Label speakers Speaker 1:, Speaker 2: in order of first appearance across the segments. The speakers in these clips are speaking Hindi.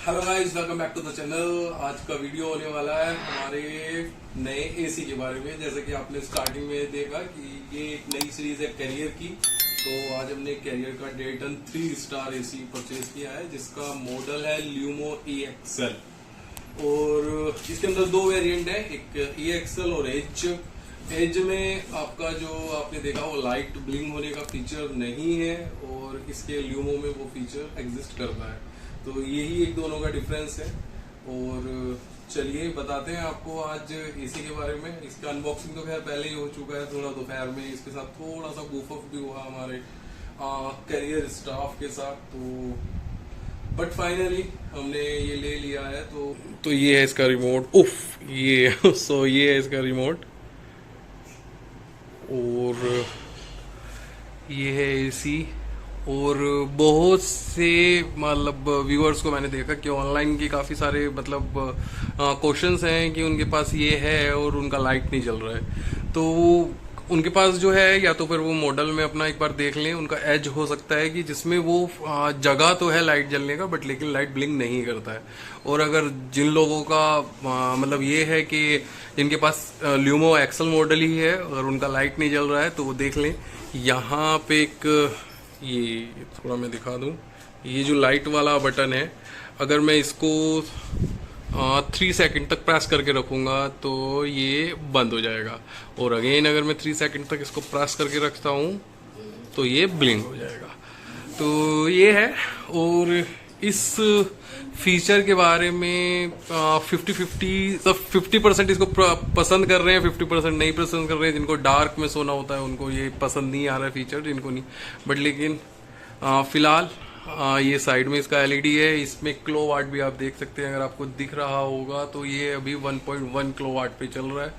Speaker 1: Hello guys, welcome back to the channel. आज का वीडियो होने वाला है हमारे नए एसी के बारे में। जैसे कि आपने स्टार्टिंग में देखा कि ये एक नई सीरीज है कैरियर की, तो आज हमने कैरियर का डेटन 3 स्टार एसी परचेज किया है जिसका मॉडल है ल्यूमो EXL। और इसके अंदर दो वेरिएंट है, एक EXL और एज में आपका जो आपने देखा वो लाइट ब्लिंग होने का फीचर नहीं है और इसके ल्यूमो में वो फीचर एग्जिस्ट करता है। तो यही एक दोनों का डिफरेंस है। और चलिए बताते हैं आपको आज एसी के बारे में। इसका अनबॉक्सिंग तो खैर पहले ही हो चुका है, थोड़ा दोपहर में इसके साथ थोड़ा सा goof off भी हुआ हमारे कैरियर स्टाफ के साथ। तो बट फाइनली हमने ये ले लिया है। तो ये है इसका रिमोट। उफ, ये सो ये है इसका रिमोट और ये है एसी। और बहुत से मतलब व्यूअर्स को मैंने देखा कि ऑनलाइन के काफ़ी सारे मतलब क्वेश्चंस हैं कि उनके पास ये है और उनका लाइट नहीं जल रहा है। तो उनके पास जो है या तो फिर वो मॉडल में अपना एक बार देख लें। उनका एज हो सकता है कि जिसमें वो जगह तो है लाइट जलने का बट लेकिन लाइट ब्लिंक नहीं करता है। और अगर जिन लोगों का मतलब ये है कि जिनके पास ल्यूमो एक्सल मॉडल ही है और उनका लाइट नहीं जल रहा है तो वो देख लें। यहाँ पे एक ये थोड़ा मैं दिखा दूं, ये जो लाइट वाला बटन है, अगर मैं इसको 3 सेकंड तक प्रेस करके रखूंगा तो ये बंद हो जाएगा। और अगेन अगर मैं 3 सेकंड तक इसको प्रेस करके रखता हूँ तो ये ब्लिंक हो जाएगा। तो ये है। और इस फीचर के बारे में 50% इसको पसंद कर रहे हैं, 50% नहीं पसंद कर रहे हैं। जिनको डार्क में सोना होता है उनको ये पसंद नहीं आ रहा है फीचर, जिनको नहीं। बट लेकिन फिलहाल ये साइड में इसका LED है, इसमें किलोवाट भी आप देख सकते हैं। अगर आपको दिख रहा होगा तो ये अभी 1.1 किलोवाट पे चल रहा है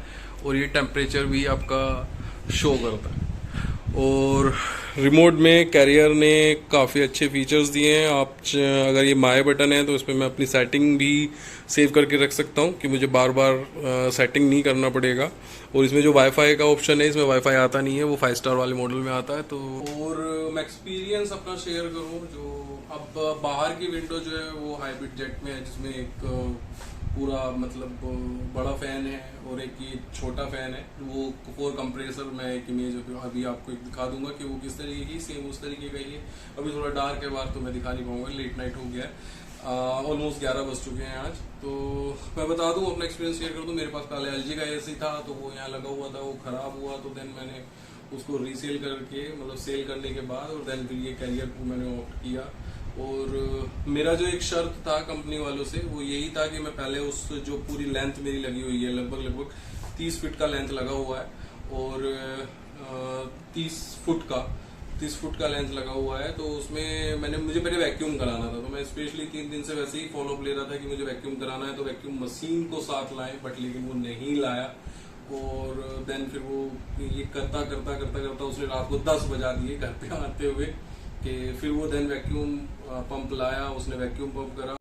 Speaker 1: और ये टेम्परेचर भी आपका शो करता है। और रिमोट में कैरियर ने काफ़ी अच्छे फीचर्स दिए हैं। आप अगर ये माय बटन है तो इसमें मैं अपनी सेटिंग भी सेव करके रख सकता हूँ कि मुझे बार बार सेटिंग नहीं करना पड़ेगा। और इसमें जो वाईफाई का ऑप्शन है, इसमें वाईफाई आता नहीं है, वो 5 स्टार वाले मॉडल में आता है। तो और मैं एक्सपीरियंस अपना शेयर करूँ, जो अब बाहर की विंडो जो है वो हाइब्रिड जेट में है, जिसमें एक पूरा मतलब बड़ा फैन है और एक ये छोटा फैन है। वो 4 कंप्रेसर, मैं एक इमेज अभी आपको एक दिखा दूंगा कि वो किस तरीके की, सेम उस तरीके का ही है। अभी थोड़ा डार्क है बाहर तो मैं दिखा नहीं पाऊंगा, लेट नाइट हो गया है, ऑलमोस्ट 11 बज चुके हैं आज। तो मैं बता दूं, अपना एक्सपीरियंस शेयर कर दूं। मेरे पास पहले LG का एसी था तो वो यहाँ लगा हुआ था, वो खराब हुआ तो देन मैंने उसको रीसेल करके मतलब सेल करने के बाद और देन फिर ये कैरियर को मैंने ऑप्ट किया। और मेरा जो एक शर्त था कंपनी वालों से वो यही था कि मैं पहले उस जो पूरी लेंथ मेरी लगी हुई है, लगभग 30 फीट का लेंथ लगा हुआ है और 30 फुट का लेंथ लगा हुआ है। तो उसमें मुझे पहले वैक्यूम कराना था, तो मैं स्पेशली 3 दिन से वैसे ही फॉलो अप ले रहा था कि मुझे वैक्यूम कराना है तो वैक्यूम मशीन को साथ लाएं, बट लेकिन वो नहीं लाया। और देन फिर वो ये करता उसने रात को 10 बजा दिए घर पे आते हुए कि फिर वो देन वैक्यूम पंप लाया, उसने वैक्यूम पंप करा।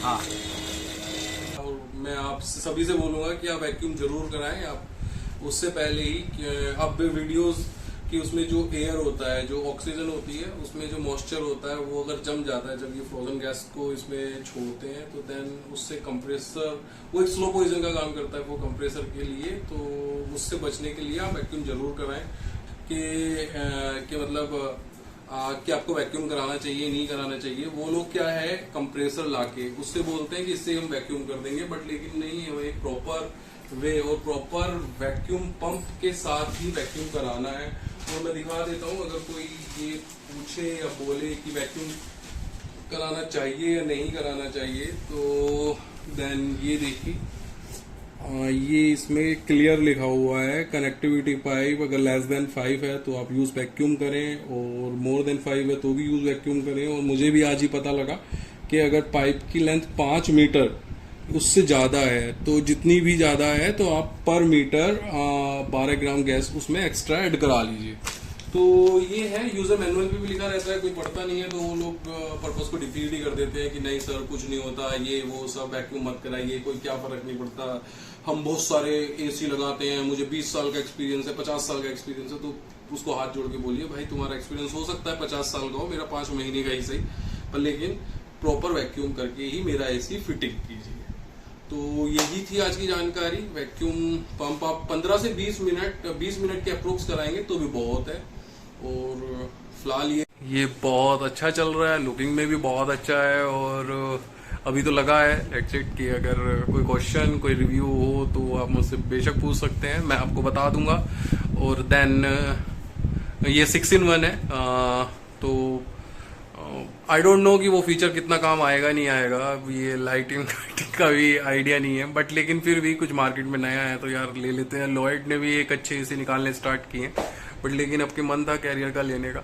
Speaker 1: हाँ, और मैं आप सभी से बोलूंगा कि आप वैक्यूम जरूर कराएं। आप उससे पहले ही अब वीडियोस कि उसमें जो एयर होता है, जो ऑक्सीजन होती है, उसमें जो मॉइस्चर होता है वो अगर जम जाता है जब ये फ्रोजन गैस को इसमें छोड़ते हैं तो देन उससे कंप्रेसर, वो एक स्लो पॉइजन का काम करता है वो कंप्रेसर के लिए। तो उससे बचने के लिए आप वैक्यूम जरूर कराएं कि मतलब कि आपको वैक्यूम कराना चाहिए नहीं कराना चाहिए। वो लोग क्या है कंप्रेसर लाके उससे बोलते हैं कि इससे हम वैक्यूम कर देंगे, बट लेकिन नहीं, हमें एक प्रॉपर वे और प्रॉपर वैक्यूम पंप के साथ ही वैक्यूम कराना है। और मैं दिखा देता हूँ, अगर कोई ये पूछे या बोले कि वैक्यूम कराना चाहिए या नहीं कराना चाहिए तो देन ये देखिए, ये इसमें क्लियर लिखा हुआ है कनेक्टिविटी पाइप अगर लेस देन 5 है तो आप यूज वैक्यूम करें और मोर देन 5 है तो भी यूज वैक्यूम करें। और मुझे भी आज ही पता लगा कि अगर पाइप की लेंथ 5 मीटर उससे ज्यादा है तो जितनी भी ज्यादा है तो आप पर मीटर 12 ग्राम गैस उसमें एक्स्ट्रा ऐड करा लीजिए। तो ये है, यूजर मैनुअल पे भी लिखा रहता है, कोई पढ़ता नहीं है तो वो लोग पर्पस को डिफीट ही कर देते हैं कि नहीं सर कुछ नहीं होता, ये वो सब वैक्यूम मत कराइए, कोई क्या फर्क नहीं पड़ता। हम बहुत सारे एसी लगाते हैं, मुझे 20 साल का एक्सपीरियंस है, 50 साल का एक्सपीरियंस है, तो उसको हाथ जोड़ के बोलिए भाई तुम्हारा एक्सपीरियंस हो सकता है 50 साल का हो, मेरा 5 महीने का ही सही, पर लेकिन प्रॉपर वैक्यूम करके ही मेरा एसी फिटिंग कीजिए। तो यही थी आज की जानकारी। वैक्यूम पंप आप 15 से 20 मिनट के अप्रोक्स कराएंगे तो भी बहुत है। और फिलहाल ये बहुत अच्छा चल रहा है, लुकिंग में भी बहुत अच्छा है। और अभी तो लगा है लेट्स इट कि अगर कोई क्वेश्चन कोई रिव्यू हो तो आप मुझसे बेशक पूछ सकते हैं, मैं आपको बता दूंगा। और देन ये 6-in-1 है, तो आई डोंट नो कि वो फीचर कितना काम आएगा नहीं आएगा, अब ये लाइटिंग का भी आइडिया नहीं है, बट लेकिन फिर भी कुछ मार्केट में नया है तो यार ले लेते हैं। लॉयड ने भी एक अच्छे से निकालने स्टार्ट किए, बट लेकिन अब के मन था कैरियर का लेने का,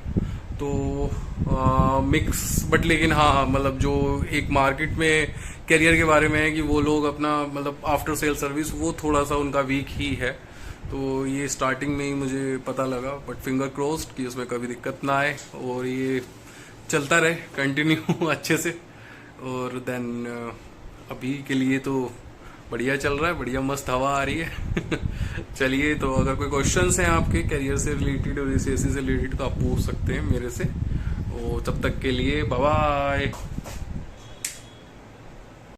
Speaker 1: तो मिक्स। बट लेकिन हाँ मतलब जो एक मार्केट में कैरियर के बारे में है कि वो लोग अपना मतलब आफ्टर सेल सर्विस वो थोड़ा सा उनका वीक ही है, तो ये स्टार्टिंग में ही मुझे पता लगा। बट फिंगर क्रोस्ड कि उसमें कभी दिक्कत ना आए और ये चलता रहे कंटिन्यू अच्छे से। और देन अभी के लिए तो बढ़िया चल रहा है, बढ़िया मस्त हवा आ रही है। चलिए, तो अगर कोई क्वेश्चंस हैं आपके कैरियर से रिलेटेड और इस एसी से रिलेटेड तो आप पूछ सकते हैं मेरे से। और तब तक के लिए बाय बाय।